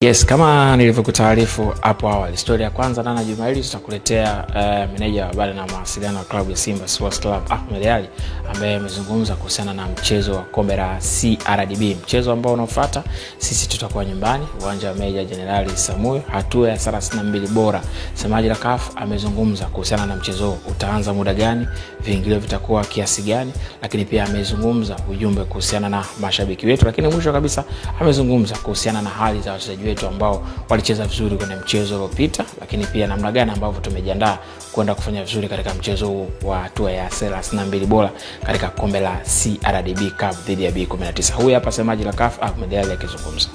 Yes, kama nilivyokutaarifu hapo awali, story ya kwanza Nana Juma hili tutakuletea meneja wa habari na mawasiliano wa klabu ya Simba Sports Club Ahmed Ally, ambaye amezungumza kuhusiana na mchezo wa kombe la CRDB, mchezo ambao unaofuata. Sisi tutakuwa nyumbani uwanja wa Meja Jenerali Samuel, hatua ya 32 bora. Semaji la CAF amezungumza kuhusiana na mchezo huu, utaanza muda gani, viingilio vitakuwa kiasi gani, lakini pia amezungumza ujumbe kuhusiana na mashabiki wetu, lakini mwisho kabisa amezungumza kuhusiana na hali za wachezaji wetu ambao walicheza vizuri kwenye mchezo uliopita, lakini pia namna gani ambavyo tumejiandaa kwenda kufanya vizuri katika mchezo huu wa hatua ya 32 bora katika kombe la CRDB Cup dhidi ya B19. Huyu hapa semaji la CAF Ahmed Ally akizungumza.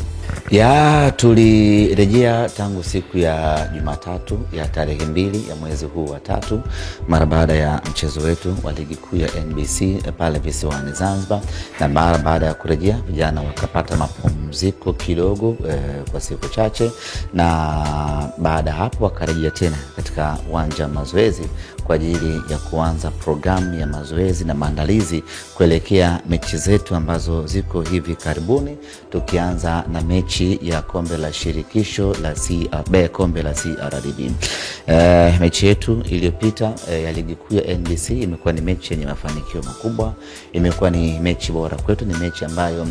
Tulirejea tangu siku ya Jumatatu ya tarehe 2 ya mwezi huu wa 3 mara baada ya mchezo wetu wa ligi kuu ya NBC pale visiwani Zanzibar, na mara baada ya kurejea vijana wakapata mapumziko kidogo kwa siku chache, na baada hapo wakarejea tena katika uwanja wa mazoezi kwa ajili ya kuanza programu ya mazoezi na maandalizi kuelekea mechi zetu ambazo ziko hivi karibuni, tukianza na mechi ya kombe la shirikisho la kombe la CRDB. Mechi yetu iliyopita ya ligi kuu ya NBC imekuwa ni mechi yenye mafanikio makubwa, imekuwa ni mechi bora kwetu, ni mechi ambayo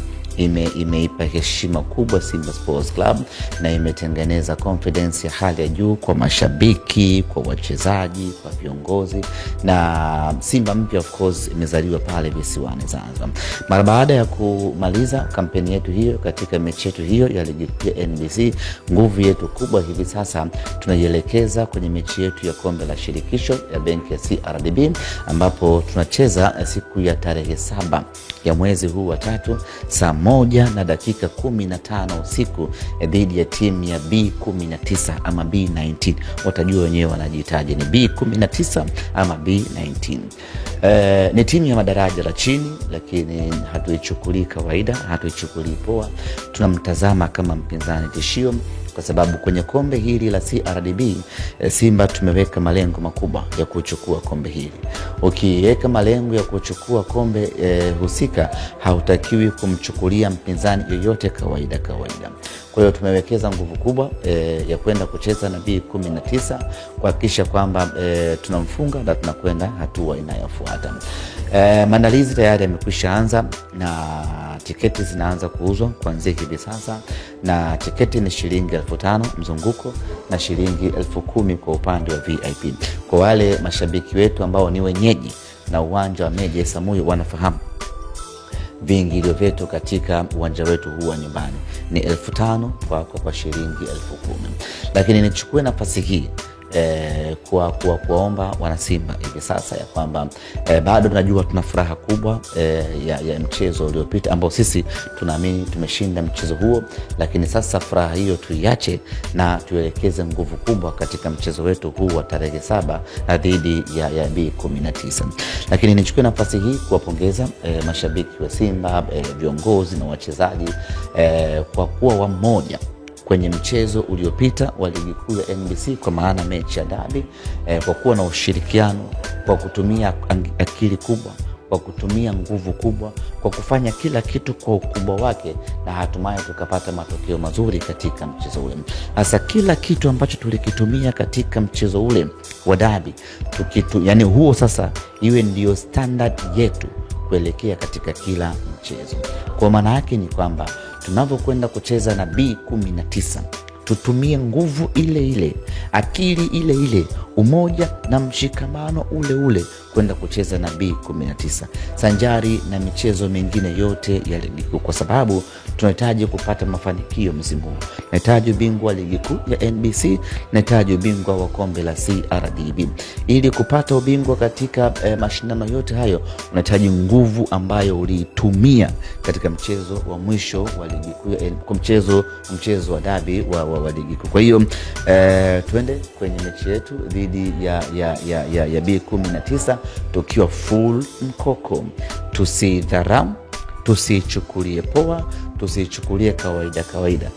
imeipa heshima kubwa Simba Sports Club na imetengeneza confidence ya hali ya juu kwa mashabiki, kwa wachezaji, kwa viongozi, na Simba mpya of course imezaliwa pale visiwani Zanzibar. Mara baada ya kumaliza kampeni yetu hiyo katika mechi yetu hiyo ya ligi ya NBC, nguvu yetu kubwa hivi sasa tunaielekeza kwenye mechi yetu ya kombe la shirikisho ya benki ya CRDB, ambapo tunacheza siku ya tarehe 7 ya mwezi huu wa 3 saa 1:15 usiku dhidi ya timu ya B19 ama B19. Watajua wenyewe wanajitaje ni B19 ama B19. Ni timu ya madaraja la chini, lakini hatuichukulii kawaida, hatuichukulii poa. Tunamtazama kama mpinzani tishio, kwa sababu kwenye kombe hili la CRDB Simba tumeweka malengo makubwa ya kuchukua kombe hili. Ukiweka malengo ya kuchukua kombe husika, hautakiwi kumchukulia mpinzani yoyote kawaida. Kwa hiyo tumewekeza nguvu kubwa ya kwenda kucheza na B19 kuhakikisha kwamba tunamfunga na tunakwenda hatua inayofuata. Maandalizi tayari yamekwisha anza na tiketi zinaanza kuuzwa kuanzia hivi sasa, na tiketi ni shilingi 5,000 mzunguko na shilingi 10,000 kwa upande wa VIP. Kwa wale mashabiki wetu ambao ni wenyeji na uwanja wa Meja Samuel wanafahamu viingilio vyetu katika uwanja wetu huu wa nyumbani ni 5,000 kwa shilingi 10,000. Lakini nichukue nafasi hii kuwaomba wana Simba hivi sasa ya kwamba bado tunajua tuna furaha kubwa ya mchezo uliopita ambao sisi tunaamini tumeshinda mchezo huo, lakini sasa furaha hiyo tuiache na tuelekeze nguvu kubwa katika mchezo wetu huu wa tarehe 7 dhidi ya B19. Lakini nichukue nafasi hii kuwapongeza mashabiki wa Simba, viongozi na wachezaji kwa kuwa wamoja kwenye mchezo uliopita wa ligi kuu ya NBC, kwa maana mechi ya dabi, kwa kuwa na ushirikiano, kwa kutumia akili kubwa, kwa kutumia nguvu kubwa, kwa kufanya kila kitu kwa ukubwa wake, na hatimaye tukapata matokeo mazuri katika mchezo ule. Hasa kila kitu ambacho tulikitumia katika mchezo ule wa dabi, yani huo sasa iwe ndio standard yetu kuelekea katika kila mchezo. Kwa maana yake ni kwamba tunavyokwenda kucheza na B19 tutumie nguvu ile ile, akili ile ile, umoja na mshikamano ule ule kwenda kucheza na B19 sanjari na michezo mingine yote ya ligi kuu, kwa sababu tunahitaji kupata mafanikio msimu huu. Tunahitaji ubingwa wa ligi kuu ya NBC, tunahitaji ubingwa wa kombe la CRDB. Ili kupata ubingwa katika mashindano yote hayo, unahitaji nguvu ambayo ulitumia katika mchezo wa mwisho wa ligi kuu, mchezo wa dabi wa ligi kuu. Kwa hiyo tuende kwenye mechi yetu dhidi ya B19 tukiwa full mkoko. Tusidharau, tusichukulie poa, tusichukulie kawaida.